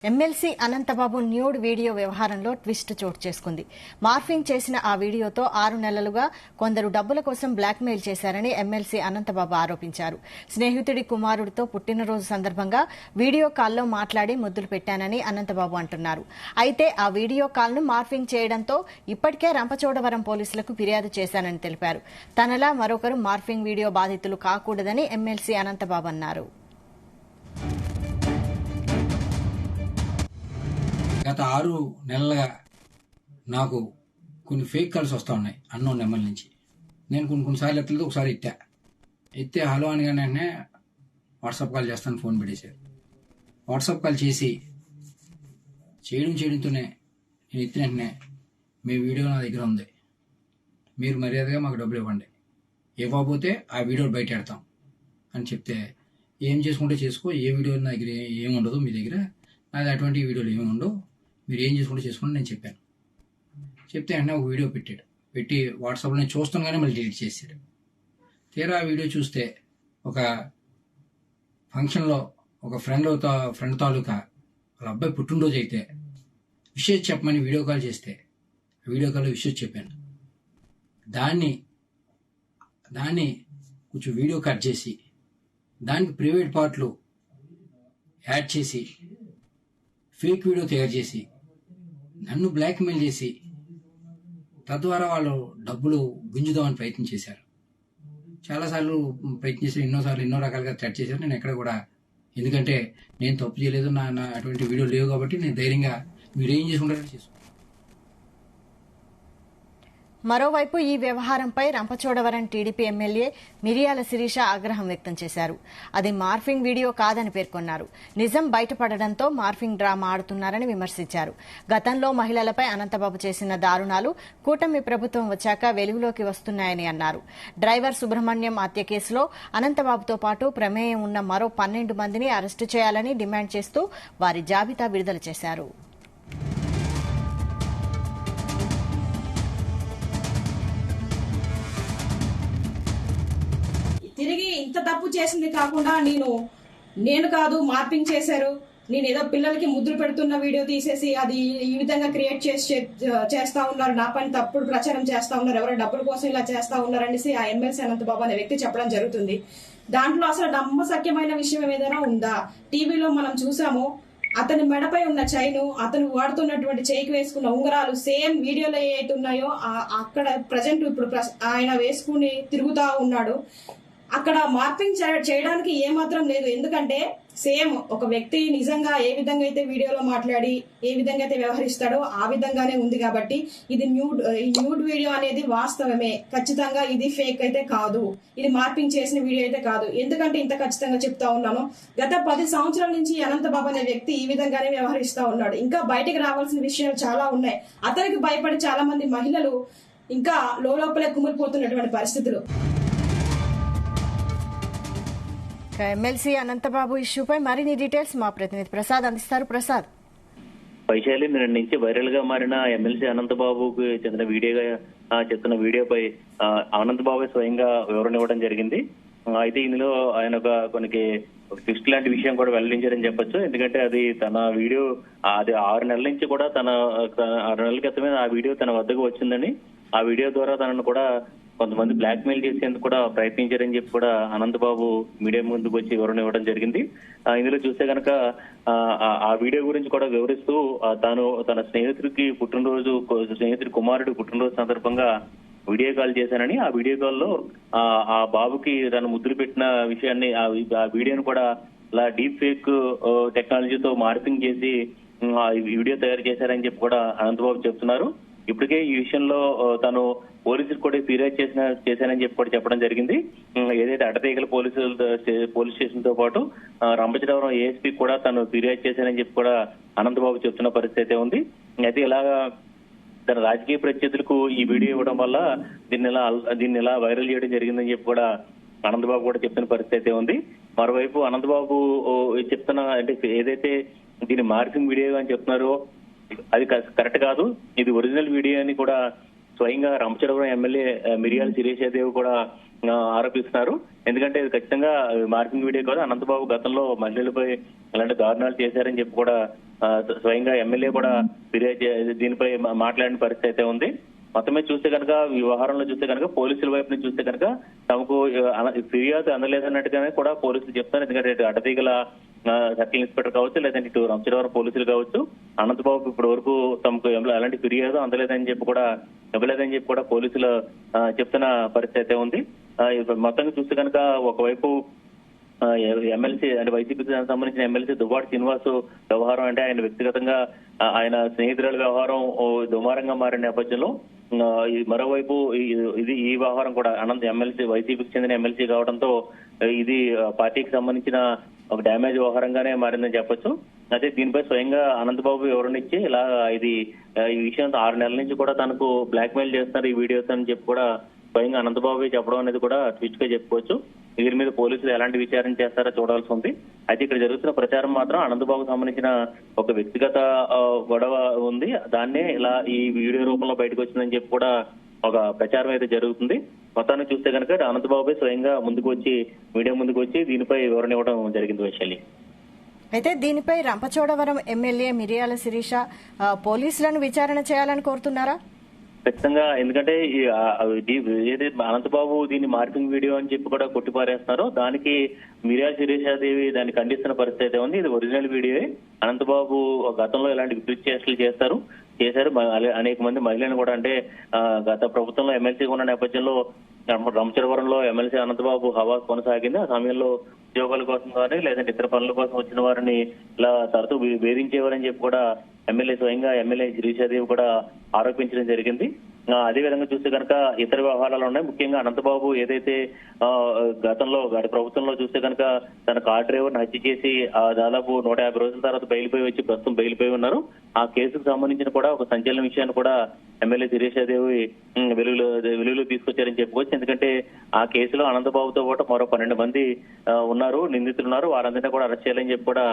MLC Anantha Babu nude video వ్యవహారంలో twist చోటు చేసుకుంది. మార్ఫింగ్ చేసిన ఆ వీడియోతో 6 నెలలుగా కొందరు డబ్బుల కోసం బ్లాక్మెయిల్ చేశారని ఎమ్మెల్సీ అనంతబాబు ఆరోపించారు. స్నేహితుడి కుమారుడితో పుట్టినరోజు సందర్భంగా వీడియో కాల్లో మాట్లాడి ముద్దులు పెట్టానని అనంతబాబు అంటున్నారు. అయితే ఆ వీడియో కాల్ను మార్ఫింగ్ చేయడంతో ఇప్పటికే రంపచోడవరం పోలీసులకు ఫిర్యాదు చేశానని తెలిపారు. తనలా మరొకరు మార్ఫింగ్ వీడియో బాధితులు కాకూడదని ఎమ్మెల్సీ అనంతబాబు అన్నారు. గత 6 నెలలుగా నాకు కొన్ని ఫేక్ కాల్స్ వస్తూ ఉన్నాయి అన్నోన్ నెంబర్ నుంచి. నేను కొన్నిసార్లు ఎత్తలేదు, ఒకసారి ఎత్తే హలో అనగానే వాట్సాప్ కాల్ చేస్తాను ఫోన్ పెట్టేశారు. వాట్సాప్ కాల్ చేయడంతోనే నేను ఎత్తిన వెంటనే మీ వీడియో నా దగ్గర ఉంది, మీరు మర్యాదగా మాకు డబ్బులు ఇవ్వండి, ఇవ్వకపోతే ఆ వీడియో బయట పెడతాం అని చెప్తే, ఏం చేసుకుంటే చేసుకో, ఏ వీడియో నా దగ్గర ఏముండదు, మీ దగ్గర నాది అటువంటి వీడియోలు ఏమి ఉండవు, మీరు ఏం చేసుకుంటే చేసుకోండి నేను చెప్పాను. చెప్తే వెంటనే ఒక వీడియో పెట్టి వాట్సాప్లో నేను చూస్తాను మళ్ళీ డిలీట్ చేశాడు. తీరా ఆ వీడియో చూస్తే ఒక ఫంక్షన్లో ఒక ఫ్రెండ్ తాలూకా వాళ్ళ అబ్బాయి పుట్టినరోజు అయితే విషయం చెప్పమని వీడియో కాల్ చేస్తే వీడియో కాల్లో విషయం చెప్పాను. దాన్ని కొంచెం వీడియో కట్ చేసి దానికి ప్రైవేట్ పార్ట్లు యాడ్ చేసి ఫేక్ వీడియో తయారు చేసి నన్ను బ్లాక్మెయిల్ చేసి తద్వారా వాళ్ళు డబ్బులు గుంజుదామని ప్రయత్నం చేశారు. చాలాసార్లు ప్రయత్నం చేసి ఎన్నో రకాలుగా థ్రెట్ చేశారు. నేను ఎక్కడ కూడా, ఎందుకంటే నేను తప్పు చేయలేదు, నా అటువంటి వీడియో లేవు కాబట్టి నేను ధైర్యంగా మీరు ఏం చేసుకుంటారో చేసుకుంటాను. మరోవైపు ఈ వ్యవహారంపై రంపచోడవరం టీడీపీ ఎమ్మెల్యే మిరియాల శిరీష ఆగ్రహం వ్యక్తం చేశారు. అది మార్ఫింగ్ వీడియో కాదని పేర్కొన్నారు. నిజం బయటపడడంతో మార్ఫింగ్ డ్రామా ఆడుతున్నారని విమర్శించారు. గతంలో మహిళలపై అనంతబాబు చేసిన దారుణాలు కూటమి ప్రభుత్వం వచ్చాక వెలుగులోకి వస్తున్నాయని అన్నారు. డ్రైవర్ సుబ్రహ్మణ్యం హత్య కేసులో అనంతబాబుతో పాటు ప్రమేయం ఉన్న మరో 12 మందిని అరెస్టు చేయాలని డిమాండ్ చేస్తూ వారి జాబితా విడుదల చేశారు. తిరిగి ఇంత తప్పు చేసింది కాకుండా నేను కాదు మార్పింగ్ చేశారు, నేను ఏదో పిల్లలకి ముద్దులు పెడుతున్న వీడియో తీసేసి అది ఈ విధంగా క్రియేట్ చేస్తా ఉన్నారు, నా పని తప్పుడు ప్రచారం చేస్తా ఉన్నారు, ఎవరో డబ్బుల కోసం ఇలా చేస్తా ఉన్నారు అనేసి ఆ ఎమ్మెల్సీ అనంతబాబు అనే వ్యక్తి చెప్పడం జరుగుతుంది. దాంట్లో అసలు నమ్మశక్యమైన విషయం ఏదైనా ఉందా? టీవీలో మనం చూసాము, అతని మెడపై ఉన్న చైను, అతను వాడుతున్నటువంటి చేయికి వేసుకున్న ఉంగరాలు సేమ్ వీడియోలో ఏవైతే ఉన్నాయో అక్కడ ప్రజెంట్ ఇప్పుడు ఆయన వేసుకుని తిరుగుతా ఉన్నాడు. అక్కడ మార్పింగ్ చేయడానికి ఏమాత్రం లేదు. ఎందుకంటే సేమ్ ఒక వ్యక్తి నిజంగా ఏ విధంగా అయితే వీడియోలో మాట్లాడి ఏ విధంగా అయితే వ్యవహరిస్తాడో ఆ విధంగానే ఉంది. కాబట్టి ఇది న్యూడ్ వీడియో అనేది వాస్తవమే, ఖచ్చితంగా ఇది ఫేక్ అయితే కాదు, ఇది మార్పింగ్ చేసిన వీడియో అయితే కాదు. ఎందుకంటే ఇంత ఖచ్చితంగా చెప్తా ఉన్నాను, గత 10 సంవత్సరాల నుంచి అనంతబాబు అనే వ్యక్తి ఈ విధంగానే వ్యవహరిస్తా ఉన్నాడు. ఇంకా బయటకు రావాల్సిన విషయాలు చాలా ఉన్నాయి. అతనికి భయపడి చాలా మంది మహిళలు ఇంకా లోపలే కుమిలిపోతున్నటువంటి పరిస్థితులు. ఎమ్మెల్సీ అనంతబాబు ఇష్యూపై మరిన్ని డీటెయిల్స్ మా ప్రతినిధి ప్రసాద్ అందిస్తారు. ప్రసాద్, వైశాలి నిన్న నుంచి వైరల్ గా మారిన ఎమ్మెల్సీ అనంతబాబుకు చెందిన వీడియోపై అనంతబాబు స్వయంగా వివరణ ఇవ్వడం జరిగింది. అయితే ఇందులో ఆయన కొన్ని ట్విస్ట్ లాంటి విషయం కూడా వెల్లడించారని చెప్పొచ్చు. ఎందుకంటే అది తన వీడియో అది 6 నెలల నుంచి కూడా 6 నెలల క్రితమే ఆ వీడియో తన వద్దకు వచ్చిందని, ఆ వీడియో ద్వారా తనను కూడా కొంతమంది బ్లాక్ మెయిల్ చేసేందుకు కూడా ప్రయత్నించారని చెప్పి కూడా అనంతబాబు మీడియా ముందుకు వచ్చి వివరణ ఇవ్వడం జరిగింది. ఇందులో చూస్తే కనుక ఆ వీడియో గురించి కూడా వివరిస్తూ తాను తన స్నేహితుడి కుమారుడు పుట్టినరోజు సందర్భంగా వీడియో కాల్ చేశానని, ఆ వీడియో కాల్లో ఆ బాబుకి తను ముద్దులు పెట్టిన విషయాన్ని ఆ వీడియోను కూడా ఇలా డీప్ ఫేక్ టెక్నాలజీతో మార్పింగ్ చేసి వీడియో తయారు చేశారని చెప్పి కూడా అనంతబాబు చెప్తున్నారు. ఇప్పటికే ఈ విషయంలో తను పోలీసులకు కూడా ఫిర్యాదు చేశానని చెప్పి కూడా చెప్పడం జరిగింది. ఏదైతే అడ్డతీగల పోలీస్ స్టేషన్ తో పాటు రంపచోడవరం ఏఎస్పీ కూడా తను ఫిర్యాదు చేశానని చెప్పి కూడా అనంతబాబు చెప్తున్న పరిస్థితి ఉంది. అయితే ఇలాగా తన రాజకీయ ప్రత్యర్థులకు ఈ వీడియో ఇవ్వడం వల్ల దీన్ని ఇలా వైరల్ చేయడం జరిగిందని చెప్పి కూడా అనంతబాబు కూడా చెప్తున్న పరిస్థితి ఉంది. మరోవైపు అనంతబాబు చెప్తున్న అంటే ఏదైతే దీన్ని మార్ఫింగ్ వీడియో అని చెప్తున్నారో అది కరెక్ట్ కాదు, ఇది ఒరిజినల్ వీడియో అని కూడా స్వయంగా రంపచోడవరం ఎమ్మెల్యే మిరియాల శిరీష దేవి కూడా ఆరోపిస్తున్నారు. ఎందుకంటే ఇది ఖచ్చితంగా మార్పింగ్ వీడియో కాదు. అనంతబాబు గతంలో మహిళలపై ఇలాంటి దారుణాలు చేశారని చెప్పి కూడా స్వయంగా ఎమ్మెల్యే కూడా ఫిర్యాదు దీనిపై మాట్లాడిన పరిస్థితి అయితే ఉంది. మొత్తమే చూస్తే కనుక ఈ వ్యవహారంలో చూస్తే కనుక పోలీసుల వైపు నుంచి చూస్తే కనుక తమకు ఫిర్యాదు అందలేదన్నట్టుగానే కూడా పోలీసులు చెప్తారు. ఎందుకంటే ఇటు అడతీగల సర్కిల్ ఇన్స్పెక్టర్ కావచ్చు, లేదంటే ఇటు రంచవరం పోలీసులు కావచ్చు, అనంతబాబు ఇప్పటి వరకు తమకు ఎలాంటి ఫిర్యాదు అందలేదని చెప్పి కూడా పోలీసులు చెప్తున్న పరిస్థితి అయితే ఉంది. మొత్తంగా చూస్తే కనుక ఒకవైపు ఎమ్మెల్సీ అంటే వైసీపీకి సంబంధించిన ఎమ్మెల్సీ దువ్వాడ శ్రీనివాస్ వ్యవహారం అంటే ఆయన వ్యక్తిగతంగా ఆయన స్నేహితురాల వ్యవహారం దుమారంగా మారిన నేపథ్యంలో మరోవైపు ఈ వ్యవహారం కూడా ఎమ్మెల్సీ వైసీపీకి చెందిన ఎమ్మెల్సీ కావడంతో ఇది పార్టీకి సంబంధించిన ఒక డ్యామేజ్ వ్యవహారంగానే మారిందని చెప్పొచ్చు. అయితే దీనిపై స్వయంగా అనంతబాబు వివరణ ఇచ్చి ఇలా ఈ విషయం 6 నెలల నుంచి కూడా తనకు బ్లాక్ మెయిల్ చేస్తున్నారు ఈ వీడియోస్ అని చెప్పి కూడా స్వయంగా అనంతబాబు చెప్పడం అనేది కూడా ట్విస్ట్ గా చెప్పుకోవచ్చు. వీరి మీద పోలీసులు ఎలాంటి విచారణ చేస్తారో చూడాల్సి ఉంది. అయితే ఇక్కడ జరుగుతున్న ప్రచారం మాత్రం అనంతబాబుకు సంబంధించిన ఒక వ్యక్తిగత గొడవ ఉంది, దాన్నే ఇలా ఈ వీడియో రూపంలో బయటకు వచ్చిందని చెప్పి కూడా ఒక ప్రచారం అయితే జరుగుతుంది. మొత్తాన్ని చూస్తే కనుక అనంతబాబు స్వయంగా మీడియా ముందుకు వచ్చి దీనిపై వివరణ ఇవ్వడం జరిగింది వైశాలి. అయితే దీనిపై రంపచోడవరం ఎమ్మెల్యే మిరియాల శిరీష పోలీసులను విచారణ చేయాలని కోరుతున్నారా? ఖచ్చితంగా, ఎందుకంటే ఏదైతే అనంతబాబు దీన్ని మార్పింగ్ వీడియో అని చెప్పి కూడా కొట్టిపారేస్తున్నారో దానికి మిరియాల శిరీషాదేవి దాన్ని ఖండిస్తున్న పరిస్థితి అయితే ఉంది. ఇది ఒరిజినల్ వీడియో. అనంతబాబు గతంలో ఇలాంటి వికృతి చేష్టలు చేశారు. అనేక మంది మహిళలను కూడా అంటే గత ప్రభుత్వంలో ఎమ్మెల్సీగా ఉన్న నేపథ్యంలో రంచవరంలో ఎమ్మెల్సీ అనంతబాబు హవా కొనసాగింది. ఆ సమయంలో ఉద్యోగాల కోసం కానీ లేదంటే ఇతర పనుల కోసం వచ్చిన వారిని ఇలా తరచూ వేధించేవారని చెప్పి కూడా స్వయంగా ఎమ్మెల్యే శిరీషాదేవి కూడా ఆరోపించడం జరిగింది. అదేవిధంగా చూస్తే కనుక ఇతర వ్యవహారాలు ఉన్నాయి. ముఖ్యంగా అనంతబాబు ఏదైతే గతంలో ప్రభుత్వంలో చూస్తే కనుక తన కార్ డ్రైవర్ ని హత్య చేసి దాదాపు 150 రోజుల తర్వాత బయలుపోయి వచ్చి ప్రస్తుతం బయలుపోయి ఉన్నారు. ఆ కేసుకు సంబంధించిన కూడా ఒక సంచలన విషయాన్ని కూడా ఎమ్మెల్యే శిరీషాదేవి వెలుగులో తీసుకొచ్చారని చెప్పుకోవచ్చు. ఎందుకంటే ఆ కేసులో అనంతబాబుతో పాటు మరో 12 మంది ఉన్నారు, నిందితులు ఉన్నారు. వారందరినీ కూడా అరెస్ట్ చేయాలని చెప్పి కూడా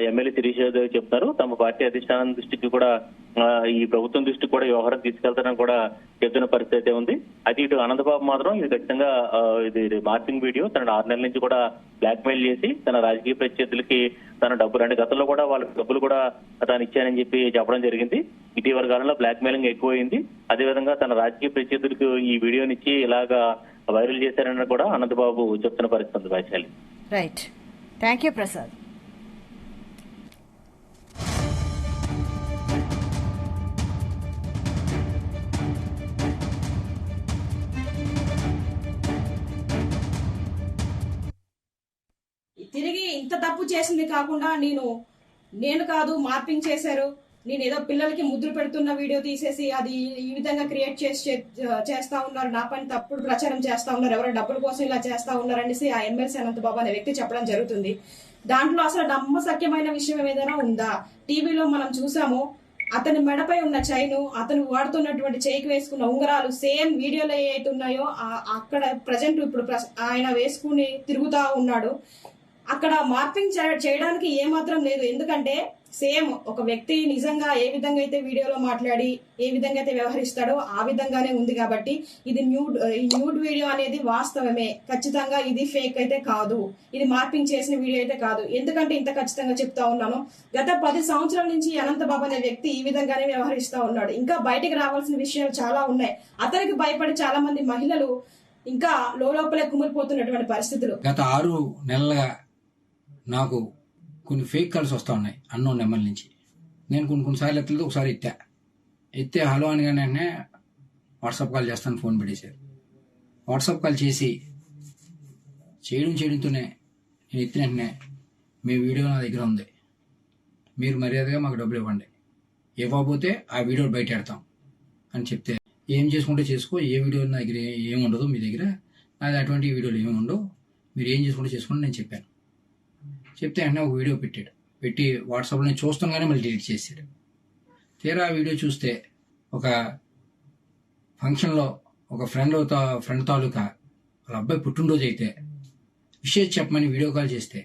ఎమ్మెల్యే శిరీషాదేవి చెప్తున్నారు. తమ పార్టీ అధిష్టానం దృష్టికి కూడా ఈ ప్రభుత్వం దృష్టికి కూడా వ్యవహారం తీసుకెళ్తారని కూడా చెప్తున్న పరిస్థితి అయితే ఉంది. అయితే ఇటు అనంతబాబు మాత్రం ఇది ఖచ్చితంగా ఇది మార్పింగ్ వీడియో, తన 6 నెలల నుంచి కూడా బ్లాక్ మెయిల్ చేసి తన రాజకీయ ప్రత్యర్థులకి తన డబ్బులు అంటే గతంలో కూడా వాళ్ళ డబ్బులు కూడా తాను ఇచ్చానని చెప్పి చెప్పడం జరిగింది. ఇటీవల కాలంలో బ్లాక్ మెయిలింగ్ ఎక్కువైంది. అదేవిధంగా తన రాజకీయ ప్రత్యర్థులకు ఈ వీడియోని ఇచ్చి ఇలాగా వైరల్ చేశారని కూడా అనంతబాబు చెప్తున్న పరిస్థితి ఉంది. Vaishali. Right, thank you Prasad. తిరిగి ఇంత తప్పు చేసింది కాకుండా నేను కాదు మార్పింగ్ చేశారు, నేను ఏదో పిల్లలకి ముద్దులు పెడుతున్న వీడియో తీసేసి అది ఈ విధంగా క్రియేట్ చేస్తా ఉన్నారు, నా పని తప్పుడు ప్రచారం చేస్తా ఉన్నారు, ఎవరో డబ్బుల కోసం ఇలా చేస్తా ఉన్నారు అనేసి ఆ ఎమ్మెల్సీ అనంతబాబు అనే వ్యక్తి చెప్పడం జరుగుతుంది. దాంట్లో అసలు నమ్మశక్యమైన విషయం ఏదైనా ఉందా? టీవీలో మనం చూసాము, అతని మెడపై ఉన్న చైను, అతను వాడుతున్నటువంటి చేయికి వేసుకున్న ఉంగరాలు సేమ్ వీడియోలో ఏవైతే ఉన్నాయో అక్కడ ప్రజెంట్ ఇప్పుడు ఆయన వేసుకుని తిరుగుతా ఉన్నాడు. అక్కడ మార్పింగ్ చేయడానికి ఏమాత్రం లేదు. ఎందుకంటే సేమ్ ఒక వ్యక్తి నిజంగా ఏ విధంగా అయితే వీడియోలో మాట్లాడి ఏ విధంగా అయితే వ్యవహరిస్తాడో ఆ విధంగానే ఉంది. కాబట్టి ఇది న్యూడ్ వీడియో అనేది వాస్తవమే, ఖచ్చితంగా ఇది ఫేక్ అయితే కాదు, ఇది మార్పింగ్ చేసిన వీడియో అయితే కాదు. ఎందుకంటే ఇంత ఖచ్చితంగా చెప్తా ఉన్నాను, గత 10 సంవత్సరాల నుంచి అనంతబాబు అనే వ్యక్తి ఈ విధంగానే వ్యవహరిస్తా ఉన్నాడు. ఇంకా బయటికి రావాల్సిన విషయాలు చాలా ఉన్నాయి. అతనికి భయపడి చాలా మంది మహిళలు ఇంకా లోపలే కుమిలిపోతున్నటువంటి పరిస్థితులు. గత 6 నెలలుగా నాకు కొన్ని ఫేక్ కాల్స్ వస్తూ ఉన్నాయి అన్నోన్ నెంబర్ నుంచి. నేను కొన్నిసార్లు ఎత్తలేదు, ఒకసారి ఎత్తే హలో అని వెంటనే వాట్సాప్ కాల్ చేస్తాను ఫోన్ పెట్టేశారు. వాట్సాప్ కాల్ చేయడంతోనే నేను ఎత్తిన వెంటనే మీ వీడియో నా దగ్గర ఉంది, మీరు మర్యాదగా మాకు డబ్బులు ఇవ్వండి, ఇవ్వకపోతే ఆ వీడియో బయట పెడతాం అని చెప్తే, ఏం చేసుకుంటే చేసుకో, ఏ వీడియో నా దగ్గర ఏముండదు, మీ దగ్గర అది అటువంటి వీడియోలు ఏమి ఉండవు, మీరు ఏం చేసుకుంటే చేసుకోండి నేను చెప్పాను. చెప్తే వెంటనే ఒక వీడియో పెట్టి వాట్సాప్లో నేను చూస్తాను మళ్ళీ డిలీట్ చేశాడు. తీరా ఆ వీడియో చూస్తే ఒక ఫంక్షన్లో ఒక ఫ్రెండ్ తాలూకా వాళ్ళ అబ్బాయి పుట్టినరోజు అయితే విషయం చెప్పమని వీడియో కాల్ చేస్తే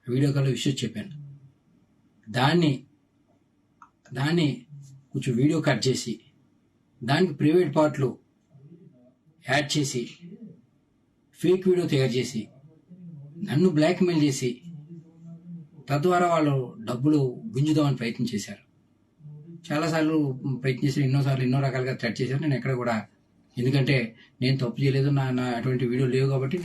వీడియో కాల్లో విషయం చెప్పాను. దాన్ని కొంచెం వీడియో కట్ చేసి దానికి ప్రైవేట్ పార్ట్లు యాడ్ చేసి ఫేక్ వీడియో తయారు చేసి నన్ను బ్లాక్మెయిల్ చేసి తద్వారా వాళ్ళు డబ్బులు గుంజుదామని ప్రయత్నం చేశారు. చాలాసార్లు ప్రయత్నించారు, ఎన్నో రకాలుగా థ్రెట్ చేశారు. నేను ఎక్కడ కూడా, ఎందుకంటే నేను తప్పు చేయలేదు, నా అటువంటి వీడియో లేవు కాబట్టి